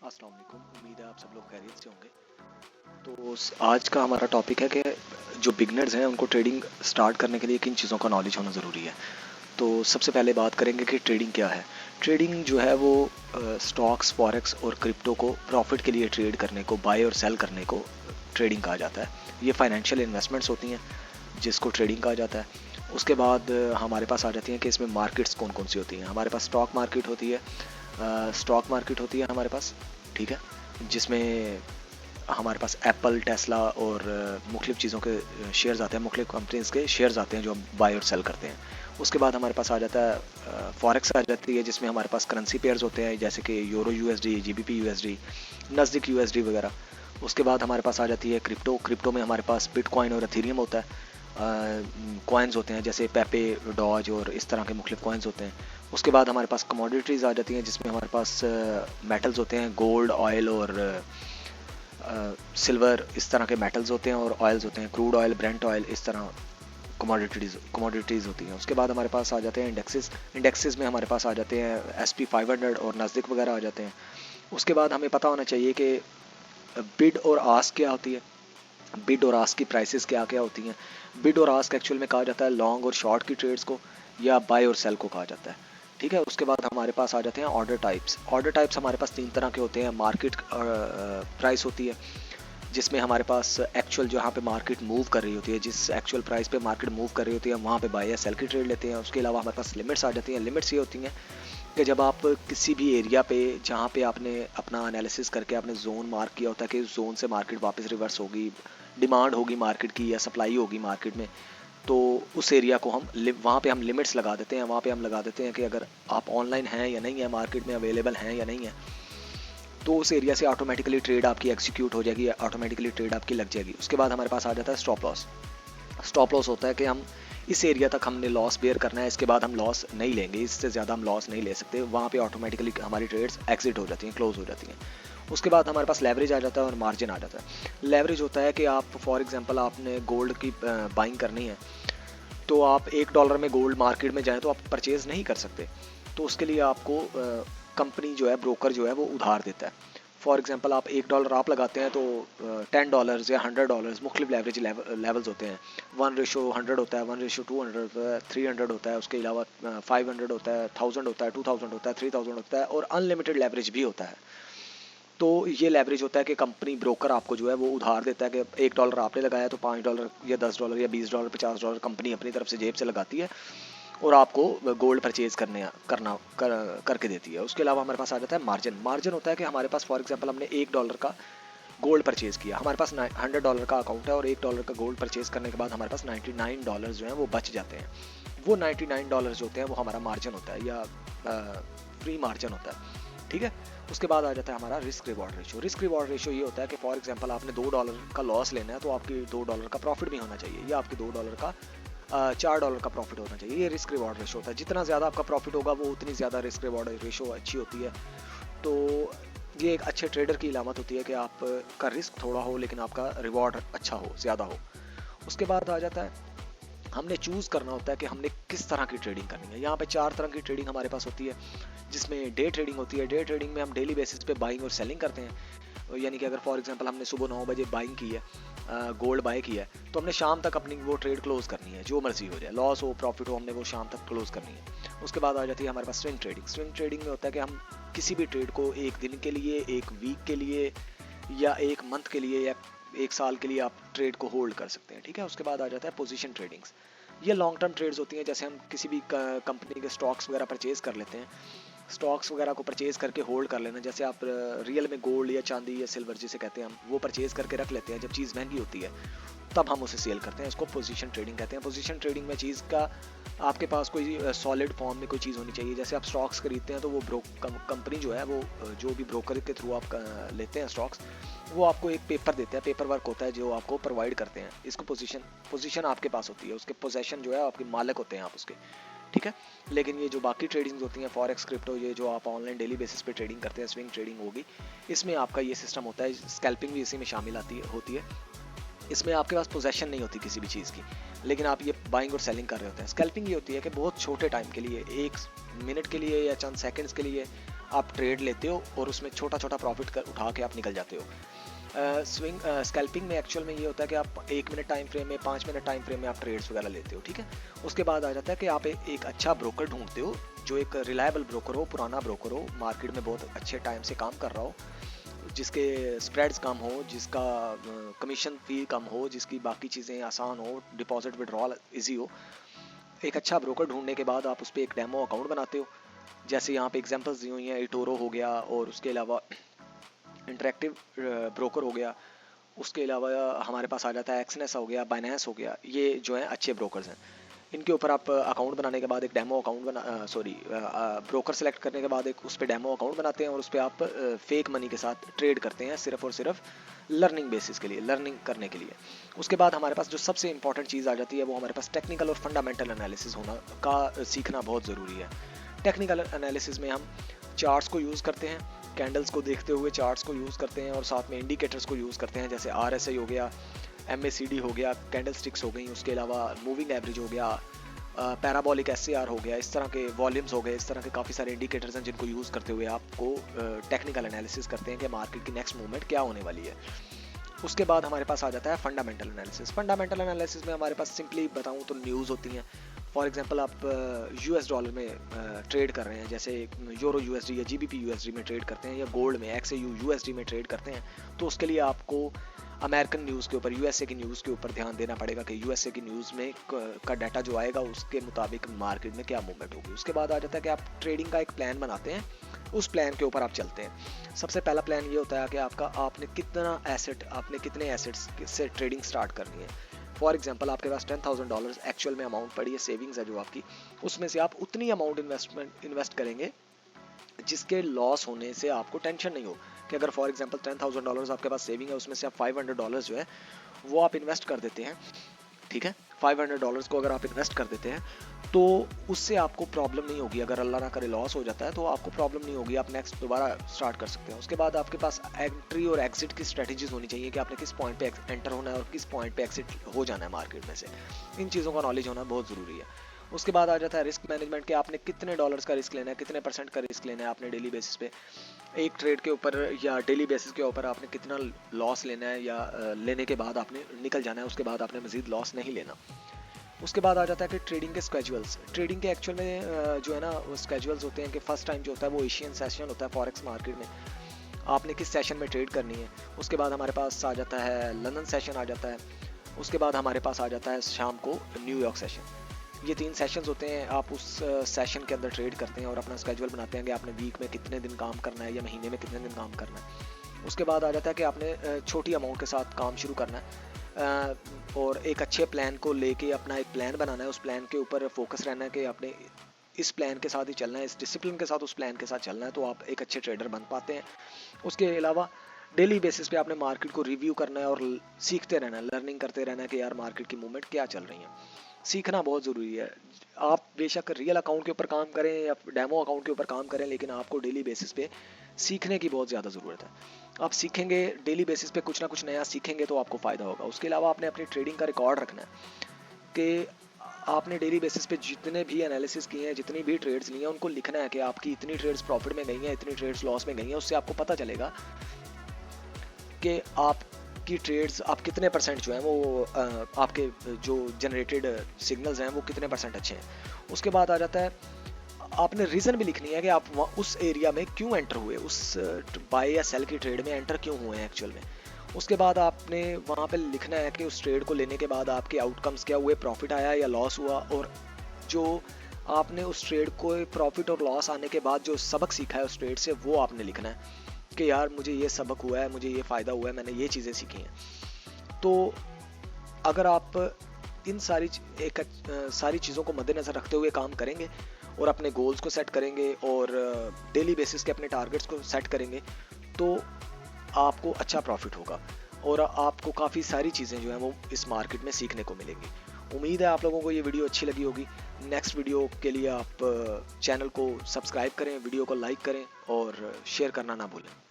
अस्सलाम वालेकुम। उम्मीद है आप सब लोग खैरियत से होंगे। तो आज का हमारा टॉपिक है कि जो बिगनर्स हैं उनको ट्रेडिंग स्टार्ट करने के लिए किन चीज़ों का नॉलेज होना ज़रूरी है। तो सबसे पहले बात करेंगे कि ट्रेडिंग क्या है। ट्रेडिंग जो है वो स्टॉक्स, फॉरेक्स और क्रिप्टो को प्रॉफिट के लिए ट्रेड करने को, बाय और सेल करने को ट्रेडिंग कहा जाता है। ये फाइनेंशियल इन्वेस्टमेंट्स होती हैं जिसको ट्रेडिंग कहा जाता है। उसके बाद हमारे पास आ जाती हैं कि इसमें मार्केट्स कौन कौन सी होती हैं। हमारे पास स्टॉक मार्केट होती है, हमारे पास, ठीक है, जिसमें हमारे पास एप्पल, टेस्ला और मुख्तलिफ़ चीज़ों के शेयर्स आते हैं, मुख्तलिफ़ कंपनीज़ के शेयर्स आते हैं जो हम बाय और सेल करते हैं। उसके बाद हमारे पास आ जाता है फॉरेक्स आ जाती है, जिसमें हमारे पास करेंसी पेयर्स होते हैं जैसे कि यूरो यूएसडी, जीबीपी यूएसडी, नज़दीक यूएसडी वगैरह। उसके बाद हमारे पास आ जाती है क्रिप्टो। क्रिप्टो में हमारे पास बिटकॉइन और एथेरियम होता है। कॉइन्स होते हैं जैसे पेपे, डॉज और इस तरह के मुख्तलिफ कॉइन्स होते हैं। उसके बाद हमारे पास कमोडिटीज़ आ जाती हैं जिसमें हमारे पास मेटल्स होते हैं, गोल्ड, ऑयल और सिल्वर, इस तरह के मेटल्स होते हैं, और ऑयल्स होते हैं, क्रूड ऑयल, ब्रेंट ऑयल, इस तरह कमोडिटीज़ होती हैं। उसके बाद हमारे पास आ जाते हैं इंडेक्सेस में हमारे पास आ जाते हैं SP 500 और नास्डिक वगैरह आ जाते हैं। उसके बाद हमें पता होना चाहिए कि बिड और आस्क क्या होती है, बिड और आस्क की प्राइसेस क्या क्या होती हैं। बिड और आस्क एक्चुअल में कहा जाता है लॉन्ग और शॉर्ट की ट्रेड्स को, या बाय और सेल को कहा जाता है, ठीक है। उसके बाद हमारे पास आ जाते हैं ऑर्डर टाइप्स। ऑर्डर टाइप्स हमारे पास 3 तरह के होते हैं। मार्केट प्राइस होती है जिसमें हमारे पास एक्चुअल जहाँ पे मार्केट मूव कर रही होती है, जिस एक्चुअल प्राइस पे मार्केट मूव कर रही होती है वहाँ पे बाय या सेल की ट्रेड लेते हैं। उसके अलावा हमारे पास लिमिट्स आ जाती हैं। लिमिट्स ये होती हैं कि जब आप किसी भी एरिया पे, जहाँ पे आपने अपना एनालिसिस करके आपने जोन मार्क किया होता है कि उस जोन से मार्केट वापस रिवर्स होगी, डिमांड होगी मार्केट की या सप्लाई होगी मार्केट में, तो उस एरिया को हम वहाँ पे हम लिमिट्स लगा देते हैं। वहाँ पे हम लगा देते हैं कि अगर आप ऑनलाइन हैं या नहीं है, मार्केट में अवेलेबल हैं या नहीं है, तो उस एरिया से ऑटोमेटिकली ट्रेड आपकी एग्जीक्यूट हो जाएगी, ऑटोमेटिकली ट्रेड आपकी लग जाएगी। उसके बाद हमारे पास आ जाता है स्टॉप लॉस। स्टॉप लॉस होता है कि हम इस एरिया तक हमने लॉस बेयर करना है, इसके बाद हम लॉस नहीं लेंगे, इससे ज़्यादा हम लॉस नहीं ले सकते। वहाँ पे ऑटोमेटिकली हमारी ट्रेड्स एग्जिट हो जाती हैं, क्लोज हो जाती हैं। उसके बाद हमारे पास लेवरेज आ जाता है और मार्जिन आ जाता है। लेवरेज होता है कि आप फॉर एग्जांपल आपने गोल्ड की बाइंग करनी है, तो आप $1 में गोल्ड मार्केट में जाएँ तो आप परचेज़ नहीं कर सकते। तो उसके लिए आपको कंपनी जो है, ब्रोकर जो है वो उधार देता है। फॉर एग्जांपल आप $1 आप लगाते हैं तो $10 या $100 मुख्तलिफ लेवरेज लेवल्स होते हैं। 1:100 होता है, 1:200 होता है, 300 होता है, उसके अलावा 500 होता है, 1000 होता है, 2000 होता है, 3000 होता है, और अनलिमिटेड लेवरेज भी होता है। तो ये लेवरेज होता है कि कंपनी, ब्रोकर आपको जो है वो उधार देता है कि $1 आपने लगाया तो $5 या $10 या $20, $50 कंपनी अपनी तरफ से जेब से लगाती है और आपको गोल्ड परचेज करके देती है। उसके अलावा हमारे पास आ जाता है मार्जिन। मार्जिन होता है कि हमारे पास फॉर एग्जांपल हमने $1 का गोल्ड परचेज किया, हमारे पास $100 का अकाउंट है और $1 का गोल्ड परचेज करने के बाद हमारे पास $99 जो है वो बच जाते हैं। वो $99 जो होते हैं वो हमारा मार्जिन होता है, या फ्री मार्जिन होता है, ठीक है। उसके बाद आ जाता है हमारा risk reward ratio. Risk reward ratio ये होता है कि फॉर एग्जांपल आपने $2 का लॉस लेना है तो आपकी $2 का प्रॉफिट भी होना चाहिए, या आपके $2 का $4 का प्रॉफिट होना चाहिए। ये रिस्क रिवॉर्ड रेशियो होता है। जितना ज़्यादा आपका प्रॉफिट होगा वो उतनी ज़्यादा रिस्क रिवॉर्ड रेशियो अच्छी होती है। तो ये एक अच्छे ट्रेडर की इलामत होती है कि आपका रिस्क थोड़ा हो लेकिन आपका रिवॉर्ड अच्छा हो, ज़्यादा हो। उसके बाद आ जाता है हमने चूज़ करना होता है कि हमने किस तरह की ट्रेडिंग करनी है। यहाँ पे 4 तरह की ट्रेडिंग हमारे पास होती है, जिसमें डे ट्रेडिंग होती है। डे ट्रेडिंग में हम डेली बेसिस पे बाइंग और सेलिंग करते हैं। यानी कि अगर फॉर एग्जांपल हमने सुबह 9 बजे बाइंग की है, गोल्ड बाय किया है, तो हमने शाम तक अपनी वो ट्रेड क्लोज करनी है, जो मर्जी हो जाए, लॉस हो प्रॉफिट हो, हमने वो शाम तक क्लोज करनी है। उसके बाद आ जाती है हमारे पास स्विंग ट्रेडिंग। स्विंग ट्रेडिंग में होता है कि हम किसी भी ट्रेड को एक दिन के लिए, एक वीक के लिए, या एक मंथ के लिए, या एक साल के लिए आप ट्रेड को होल्ड कर सकते हैं, ठीक है। उसके बाद आ जाता है पोजीशन ट्रेडिंग्स। ये लॉन्ग टर्म ट्रेड्स होती हैं, जैसे हम किसी भी कंपनी के स्टॉक्स वगैरह परचेज कर लेते हैं। स्टॉक्स वगैरह को परचेज करके होल्ड कर लेना, जैसे आप रियल में गोल्ड या चांदी या सिल्वर जिसे कहते हैं हम, वो परचेज करके रख लेते हैं। जब चीज़ महंगी होती है तब हम उसे सेल करते हैं, इसको पोजीशन ट्रेडिंग कहते हैं। पोजीशन ट्रेडिंग में चीज़ का आपके पास कोई सॉलिड फॉर्म में कोई चीज़ होनी चाहिए। जैसे आप स्टॉक्स खरीदते हैं तो वो कंपनी जो है वो जो भी ब्रोकर के थ्रू आप लेते हैं स्टॉक्स, वो आपको एक पेपर देता है, पेपर वर्क होता है जो आपको प्रोवाइड करते हैं। इसको पोजीशन आपके पास होती है, उसके पोजेशन जो है आपके मालिक होते हैं आप उसके, ठीक है। लेकिन ये जो बाकी ट्रेडिंग होती हैं, फॉरेक्स, क्रिप्टो, ये जो आप ऑनलाइन डेली बेसिस पे ट्रेडिंग करते हैं, स्विंग ट्रेडिंग होगी, इसमें आपका ये सिस्टम होता है। स्कैल्पिंग भी इसी में शामिल होती है। इसमें आपके पास पोजेशन नहीं होती किसी भी चीज़ की, लेकिन आप ये बाइंग और सेलिंग कर रहे होते हैं। स्कैल्पिंग ये होती है कि बहुत छोटे टाइम के लिए, 1 मिनट के लिए या चंद सेकंड्स के लिए आप ट्रेड लेते हो और उसमें छोटा छोटा प्रॉफिट उठा के आप निकल जाते हो। स्विंग स्कैल्पिंग में एक्चुअल में ये होता है कि आप 1 मिनट टाइम फ्रेम में, 5 मिनट टाइम फ्रेम में आप ट्रेड्स वगैरह लेते हो, ठीक है। उसके बाद आ जाता है कि आप एक अच्छा ब्रोकर ढूंढते हो, जो एक रिलायबल ब्रोकर हो, पुराना ब्रोकर हो, मार्केट में बहुत अच्छे टाइम से काम कर रहा हो, जिसके स्प्रेड्स कम हो, जिसका कमीशन फी कम हो, जिसकी बाकी चीज़ें आसान हो, डिपॉजिट विड्रॉल ईजी हो। एक अच्छा ब्रोकर ढूंढने के बाद आप उस पर एक डेमो अकाउंट बनाते हो, जैसे यहाँ पे एग्जांपल्स दी हुई हैं, इटोरो हो गया और उसके अलावा इंटरेक्टिव ब्रोकर हो गया, उसके अलावा हमारे पास आ जाता है एक्सनेस हो गया, बाइनेंस हो गया। ये जो है अच्छे ब्रोकर्स हैं। इनके ऊपर आप अकाउंट बनाने के बाद एक डेमो अकाउंट ब्रोकर सेलेक्ट करने के बाद एक उस पर डेमो अकाउंट बनाते हैं और उस पर आप फेक मनी के साथ ट्रेड करते हैं, सिर्फ और सिर्फ लर्निंग बेसिस के लिए, लर्निंग करने के लिए। उसके बाद हमारे पास जो सबसे इंपॉर्टेंट चीज़ आ जाती है वो हमारे पास टेक्निकल और फंडामेंटल एनालिसिस होना का सीखना बहुत ज़रूरी है। टेक्निकल एनालिसिस में हम चार्ट्स को यूज़ करते हैं, कैंडल्स को देखते हुए चार्ट्स को यूज़ करते हैं और साथ में इंडिकेटर्स को यूज़ करते हैं, जैसे RSI हो गया, MACD हो गया, कैंडल स्टिक्स हो गई, उसके अलावा मूविंग एवरेज हो गया, पैराबोलिक SAR हो गया, इस तरह के वॉल्यूम्स हो गए, इस तरह के काफ़ी सारे इंडिकेटर्स हैं जिनको यूज़ करते हुए आपको टेक्निकल एनालिसिस करते हैं कि मार्केट की नेक्स्ट मूवमेंट क्या होने वाली है। उसके बाद हमारे पास आ जाता है फंडामेंटल एनालिसिस। फंडामेंटल एनालिसिस में हमारे पास सिंपली बताऊँ तो न्यूज़ होती हैं। फॉर एग्जांपल आप US डॉलर में ट्रेड कर रहे हैं, जैसे यूरो USD या GBP USD में ट्रेड करते हैं, या गोल्ड में XAU USD में ट्रेड करते हैं, तो उसके लिए आपको अमेरिकन न्यूज़ के ऊपर, USA की न्यूज़ के ऊपर ध्यान देना पड़ेगा कि USA की न्यूज़ में का डाटा जो आएगा उसके मुताबिक मार्केट में क्या मूवमेंट होगी। उसके बाद आ जाता है कि आप ट्रेडिंग का एक प्लान बनाते हैं, उस प्लान के ऊपर आप चलते हैं। सबसे पहला प्लान ये होता है कि आपने कितने एसेट्स से ट्रेडिंग स्टार्ट करनी है। फॉर एग्जांपल आपके पास $10,000 एक्चुअल में अमाउंट पड़ी है, सेविंग्स है जो आपकी, उसमें से आप उतनी अमाउंट इन्वेस्ट करेंगे जिसके लॉस होने से आपको टेंशन नहीं हो। कि अगर फॉर एग्जांपल $10,000 आपके पास सेविंग है, उसमें से आप $500 जो है वो आप इन्वेस्ट कर देते हैं, ठीक है। $500 को अगर आप इन्वेस्ट कर देते हैं तो उससे आपको प्रॉब्लम नहीं होगी। अगर अल्लाह ना करे लॉस हो जाता है तो आपको प्रॉब्लम नहीं होगी, आप नेक्स्ट दोबारा स्टार्ट कर सकते हैं। उसके बाद आपके पास एंट्री और एग्जिट की स्ट्रेटजीज होनी चाहिए कि आपने किस पॉइंट पे एंटर होना है और किस पॉइंट पे एग्जिट हो जाना है मार्केट में से। इन चीज़ों का नॉलेज होना बहुत ज़रूरी है। उसके बाद आ जाता है रिस्क मैनेजमेंट, कि आपने कितने डॉलर्स का रिस्क लेना है, कितने % का रिस्क लेना है आपने डेली बेसिस पे, एक ट्रेड के ऊपर या डेली बेसिस के ऊपर आपने कितना लॉस लेना है, या लेने के बाद आपने निकल जाना है, उसके बाद आपने मज़ीद लॉस नहीं लेना। उसके बाद आ जाता है कि ट्रेडिंग के स्केजुअल्स। ट्रेडिंग के एक्चुअल में जो है ना वो स्केजुअल्स होते हैं कि फर्स्ट टाइम जो होता है वो एशियन सेशन होता है फॉरेक्स मार्केट में, आपने किस सेशन में ट्रेड करनी है। उसके बाद हमारे पास आ जाता है लंदन सेशन आ जाता है। उसके बाद हमारे पास आ जाता है शाम को न्यूयॉर्क सेशन। ये 3 सेशंस होते हैं, आप उस सेशन के अंदर ट्रेड करते हैं और अपना स्केजुअल बनाते हैं कि आपने वीक में कितने दिन काम करना है या महीने में कितने दिन काम करना है। उसके बाद आ जाता है कि आपने छोटी अमाउंट के साथ काम शुरू करना है और एक अच्छे प्लान को लेके अपना एक प्लान बनाना है, उस प्लान के ऊपर फोकस रहना है कि आपने इस प्लान के साथ ही चलना है, इस डिसिप्लिन के साथ उस प्लान के साथ चलना है, तो आप एक अच्छे ट्रेडर बन पाते हैं। उसके अलावा डेली बेसिस पे आपने मार्केट को रिव्यू करना है और सीखते रहना है, लर्निंग करते रहना है कि यार मार्केट की मूवमेंट क्या चल रही है। सीखना बहुत ज़रूरी है। आप बेशक रियल अकाउंट के ऊपर काम करें या डेमो अकाउंट के ऊपर काम करें, लेकिन आपको डेली बेसिस पे सीखने की बहुत ज़्यादा ज़रूरत है। आप सीखेंगे डेली बेसिस पे, कुछ ना कुछ नया सीखेंगे तो आपको फ़ायदा होगा। उसके अलावा आपने अपनी ट्रेडिंग का रिकॉर्ड रखना है कि आपने डेली बेसिस पे जितने भी एनालिसिस किए हैं, जितनी भी ट्रेड्स ली हैं, उनको लिखना है कि आपकी इतनी ट्रेड्स प्रॉफिट में गई हैं, इतनी ट्रेड्स लॉस में गई हैं। उससे आपको पता चलेगा कि आपकी ट्रेड्स, आप कितने % जो हैं वो आपके जो जनरेटेड सिग्नल्स हैं वो कितने % अच्छे हैं। उसके बाद आ जाता है आपने रीज़न भी लिखनी है कि आप उस एरिया में क्यों एंटर हुए, उस बाय या सेल की ट्रेड में एंटर क्यों हुए हैं एक्चुअल में। उसके बाद आपने वहाँ पे लिखना है कि उस ट्रेड को लेने के बाद आपके आउटकम्स क्या हुए, प्रॉफिट आया या लॉस हुआ, और जो आपने उस ट्रेड को प्रॉफिट और लॉस आने के बाद जो सबक सीखा है उस ट्रेड से, वो आपने लिखना है कि यार मुझे ये सबक हुआ है, मुझे ये फ़ायदा हुआ है, मैंने ये चीज़ें सीखी हैं। तो अगर आप इन सारी चीज़ों को मद्देनज़र रखते हुए काम करेंगे और अपने गोल्स को सेट करेंगे और डेली बेसिस के अपने टारगेट्स को सेट करेंगे, तो आपको अच्छा प्रॉफिट होगा और आपको काफ़ी सारी चीज़ें जो हैं वो इस मार्केट में सीखने को मिलेंगी। उम्मीद है आप लोगों को ये वीडियो अच्छी लगी होगी। नेक्स्ट वीडियो के लिए आप चैनल को सब्सक्राइब करें, वीडियो को लाइक करें और शेयर करना ना भूलें।